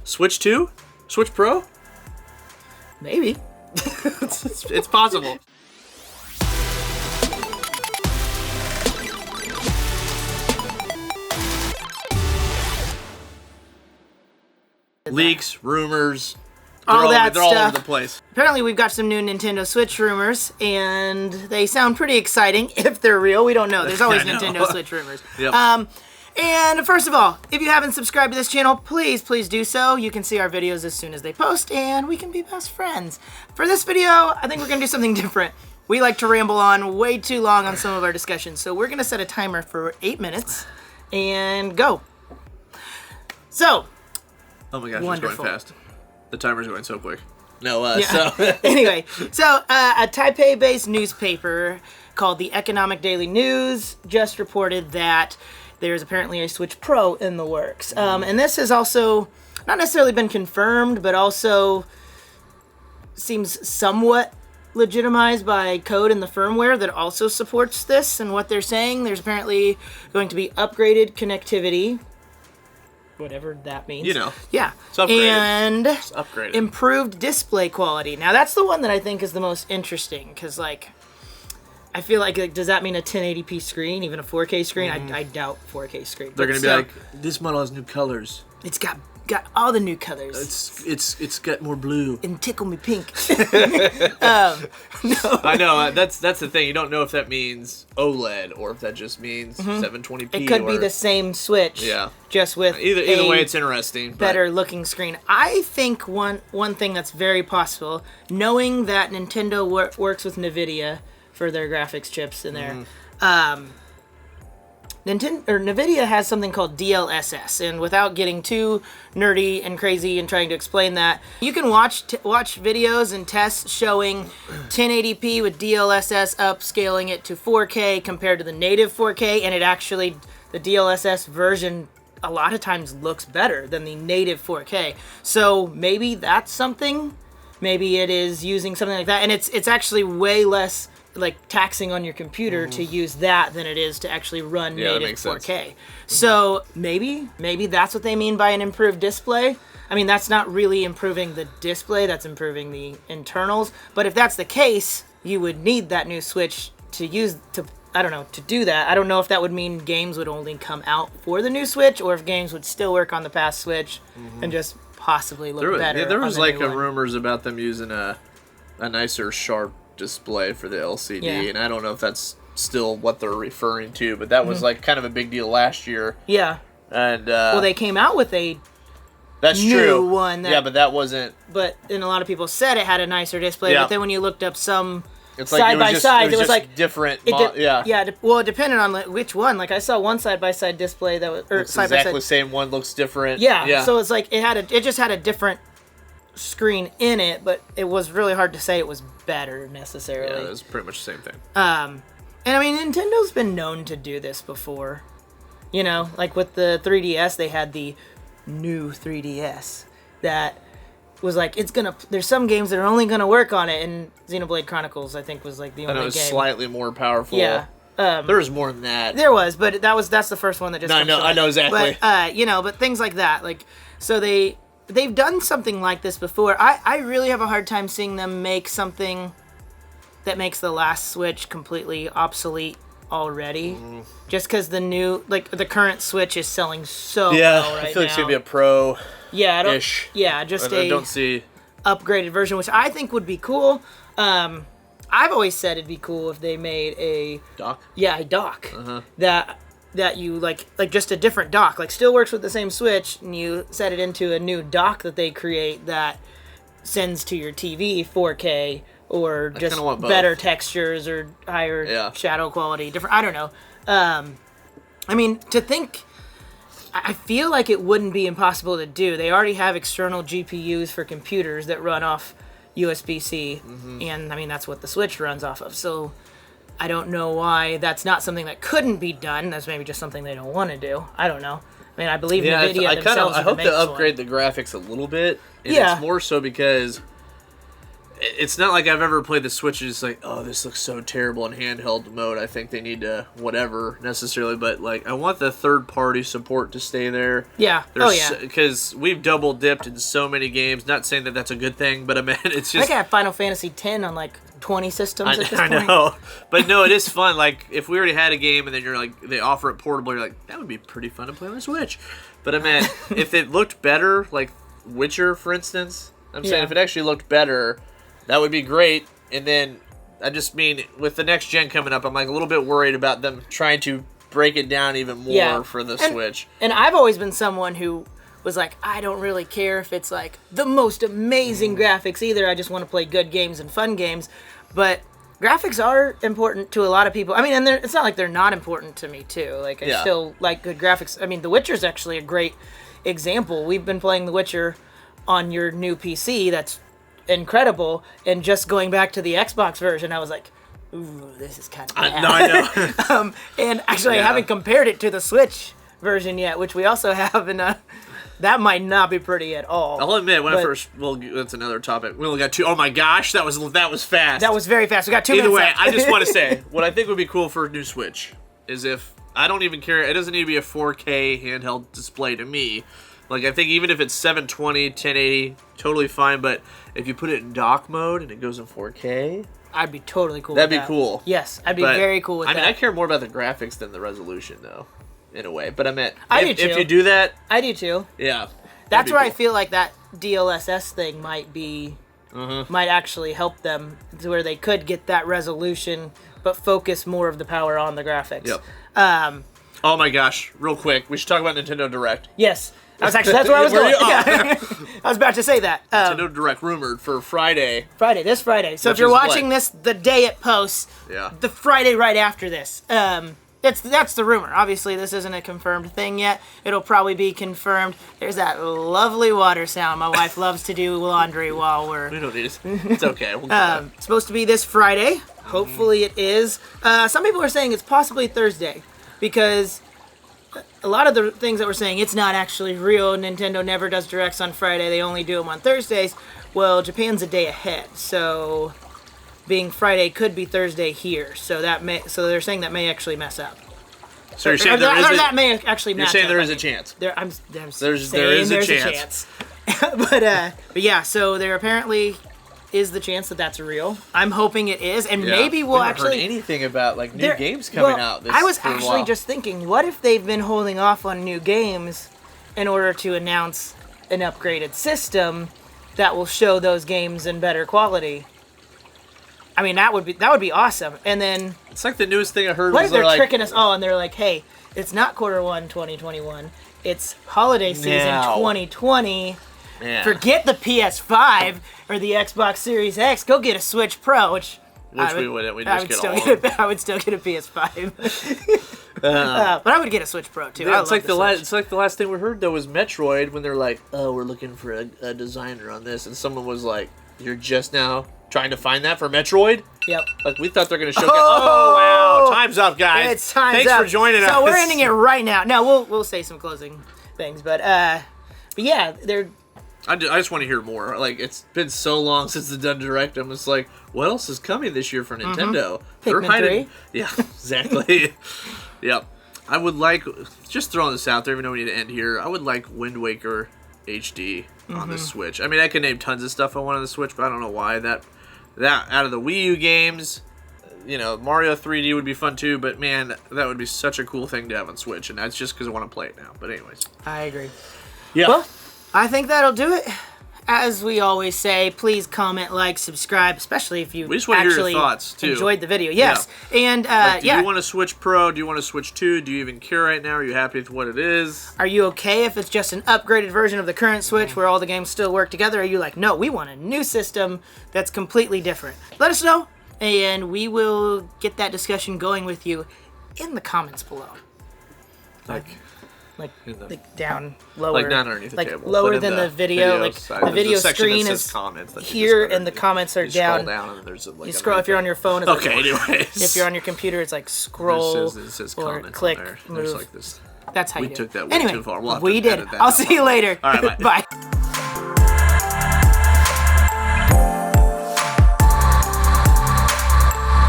Switch 2? Switch Pro? Maybe. It's possible. Leaks, rumors, all that they're stuff. all over the place. Apparently, we've got some new Nintendo Switch rumors, and they sound pretty exciting. If they're real, we don't know. There's always Nintendo Switch rumors. Yep. And first of all, if you haven't subscribed to this channel, please do so. You can see our videos as soon as they post, and we can be best friends. For this video, I think we're going to do something different. We like to ramble on way too long on some of our discussions, so we're going to set a timer for 8 minutes and go. So, oh my gosh, wonderful. It's going fast. The timer's going so quick. No, yeah. so... Anyway, so a Taipei-based newspaper called the Economic Daily News just reported that there's apparently a Switch Pro in the works. And this has also not necessarily been confirmed, but also seems somewhat legitimized by code in the firmware that also supports this. And what they're saying, there's apparently going to be upgraded connectivity, whatever that means. You know. Yeah. It's upgraded. And it's upgraded. Improved display quality. Now, that's the one that I think is the most interesting, because, like, I feel like, does that mean a 1080p screen, even a 4K screen? I doubt 4K screen. They're going to be like, this model has new colors. It's got all the new colors. It's got more blue. And tickle me pink. No. I know, that's the thing. You don't know if that means OLED or if that just means 720p. It could be the same Switch. Yeah. Just with either way, it's interesting. Better looking screen. I think one thing that's very possible, knowing that Nintendo works with NVIDIA for their graphics chips in there. NVIDIA has something called DLSS, and without getting too nerdy and crazy and trying to explain that, you can watch videos and tests showing 1080p with DLSS upscaling it to 4K compared to the native 4K, and it actually, the DLSS version a lot of times looks better than the native 4K. So maybe that's something. Maybe it is using something like that, and it's actually way less like taxing on your computer to use that than it is to actually run native 4K. Sense. So maybe that's what they mean by an improved display. I mean, that's not really improving the display, that's improving the internals. But if that's the case, you would need that new Switch to do that. I don't know if that would mean games would only come out for the new Switch, or if games would still work on the past Switch and just possibly look better. Yeah, there was like rumors about them using a nicer, sharp display for the LCD, and I don't know if that's still what they're referring to, but that was like kind of a big deal last year. Yeah. And well, they came out with a that's new true. One. Yeah, but that wasn't. But and a lot of people said it had a nicer display. Yeah. But then when you looked up some it's side by side, it was like different. Well, it depended on which one. Like I saw one side by side display that was side by side. Exactly the same one looks different. Yeah. So it's like it just had a different screen in it, but it was really hard to say it was better necessarily. Yeah, it was pretty much the same thing. And I mean, Nintendo's been known to do this before. You know, like with the 3DS, they had the new 3DS that was like, there's some games that are only gonna work on it, and Xenoblade Chronicles, I think, was like the only game. And it was slightly more powerful. Yeah. There was more than that. There was, but that's the first one that just. I know exactly. But but things like that, like, so they've done something like this before. I really have a hard time seeing them make something that makes the last Switch completely obsolete already. Just because the current Switch is selling so well right now. I feel like it's going to be a Pro. Yeah, I don't see upgraded version, which I think would be cool. I've always said it'd be cool if they made a dock. Yeah, a dock that you like just a different dock, like still works with the same Switch, and you set it into a new dock that they create that sends to your TV 4K or just better textures or higher shadow quality. Different, I don't know. I mean, I feel like it wouldn't be impossible to do. They already have external GPUs for computers that run off USB-C, and I mean that's what the Switch runs off of. So I don't know why that's not something that couldn't be done. That's maybe just something they don't want to do. I don't know. I mean, I believe NVIDIA themselves. I hope to upgrade the graphics a little bit. And it's more so because it's not like I've ever played the Switch and just like, oh, this looks so terrible in handheld mode. I think they need to whatever necessarily, but like I want the third party support to stay there. Yeah. Because we've double dipped in so many games. Not saying that that's a good thing, but I mean it's just. I think I have Final Fantasy X on like 20 systems at this point. I know, but no, it is fun. Like if we already had a game and then you're like they offer it portable, you're like that would be pretty fun to play on the Switch. But I mean, if it looked better, like Witcher, for instance, I'm saying if it actually looked better. That would be great, and then I just mean with the next gen coming up, I'm like a little bit worried about them trying to break it down even more for the Switch. And I've always been someone who was like, I don't really care if it's like the most amazing graphics either. I just want to play good games and fun games. But graphics are important to a lot of people. I mean, and it's not like they're not important to me too. Like I still like good graphics. I mean, The Witcher's actually a great example. We've been playing The Witcher on your new PC. That's incredible, and just going back to the Xbox version, I was like, ooh, this is kind of bad. No, I know. And actually, I haven't compared it to the Switch version yet, which we also have, and that might not be pretty at all. I'll admit, that's another topic. We only got two. Oh my gosh, that was fast. That was very fast. We got 2 minutes Either way, left. I just want to say, what I think would be cool for a new Switch is if, I don't even care, it doesn't need to be a 4K handheld display to me. Like, I think even if it's 720, 1080, totally fine, but if you put it in dock mode and it goes in 4K... I'd be totally cool with that. That'd be cool. Yes, I'd be very cool with that. I mean, I care more about the graphics than the resolution, though, in a way. But I meant, do too. If you do that... I do, too. Yeah. That's where I feel like that DLSS thing might be... might actually help them to where they could get that resolution, but focus more of the power on the graphics. Yep. Oh my gosh, real quick, we should talk about Nintendo Direct. Yes. That's where I was going. I was about to say that. Nintendo Direct rumored for Friday. This Friday. So if you're watching this the day it posts, the Friday right after this. That's the rumor. Obviously, this isn't a confirmed thing yet. It'll probably be confirmed. There's that lovely water sound. My wife loves to do laundry while we're... We don't need it. It's okay. We'll it's supposed to be this Friday. Hopefully it is. Some people are saying it's possibly Thursday because... a lot of the things that we're saying, it's not actually real. Nintendo never does Directs on Friday. They only do them on Thursdays. Well, Japan's a day ahead. So being Friday could be Thursday here. So they're saying that may actually mess up. So you're saying that may actually match up. You're saying there is a chance. There is a chance. but yeah, so there apparently is the chance that that's real. I'm hoping it is, and maybe we'll actually... heard anything about like new games coming out. I was actually just thinking, what if they've been holding off on new games in order to announce an upgraded system that will show those games in better quality? I mean, that would be awesome. And then it's like the newest thing I heard. What if they're tricking us all and they're like, hey, it's not Q1 2021, it's holiday season 2020. Yeah. Forget the PS5 or the Xbox Series X. Go get a Switch Pro, which we wouldn't. We'd just get all of I would still get a PS5. But I would get a Switch Pro too. It's like the last thing we heard though was Metroid when they're like, "Oh, we're looking for a designer on this," and someone was like, "You're just now trying to find that for Metroid?" Yep. Like we thought they're going to show. Oh wow! Time's up, guys. It's time's Thanks up. for joining us. So we're ending it right now. No, we'll say some closing things, but yeah, they're. I just want to hear more. Like, it's been so long since the done Direct. I'm just like, what else is coming this year for Nintendo? They're hiding. 3? Yeah, exactly. Yep. I would like, just throwing this out there, even though we need to end here, I would like Wind Waker HD on the Switch. I mean, I can name tons of stuff I want on the Switch, but I don't know why. That out of the Wii U games, Mario 3D would be fun too, but man, that would be such a cool thing to have on Switch, and that's just because I want to play it now. But anyways. I agree. Yeah. Well, I think that'll do it. As we always say, please comment, like, subscribe, especially if you we just want to hear actually your thoughts, too. Enjoyed the video. Yes. Yeah. And, do you want to Switch Pro? Do you want to Switch 2? Do you even care right now? Are you happy with what it is? Are you okay if it's just an upgraded version of the current Switch where all the games still work together? Are you like, no, we want a new system that's completely different? Let us know, and we will get that discussion going with you in the comments below. Like down lower, like not underneath the table, lower than the video. Like the video screen is here, and the comments are down. Scroll down, and there's you scroll if you're on your phone. It's okay, anyways. If you're on your computer, it's like scroll it says or comments click, there. move. Like this. That's how we you took do it. that way too far. We'll we did. I'll see you later. All right, bye. Bye.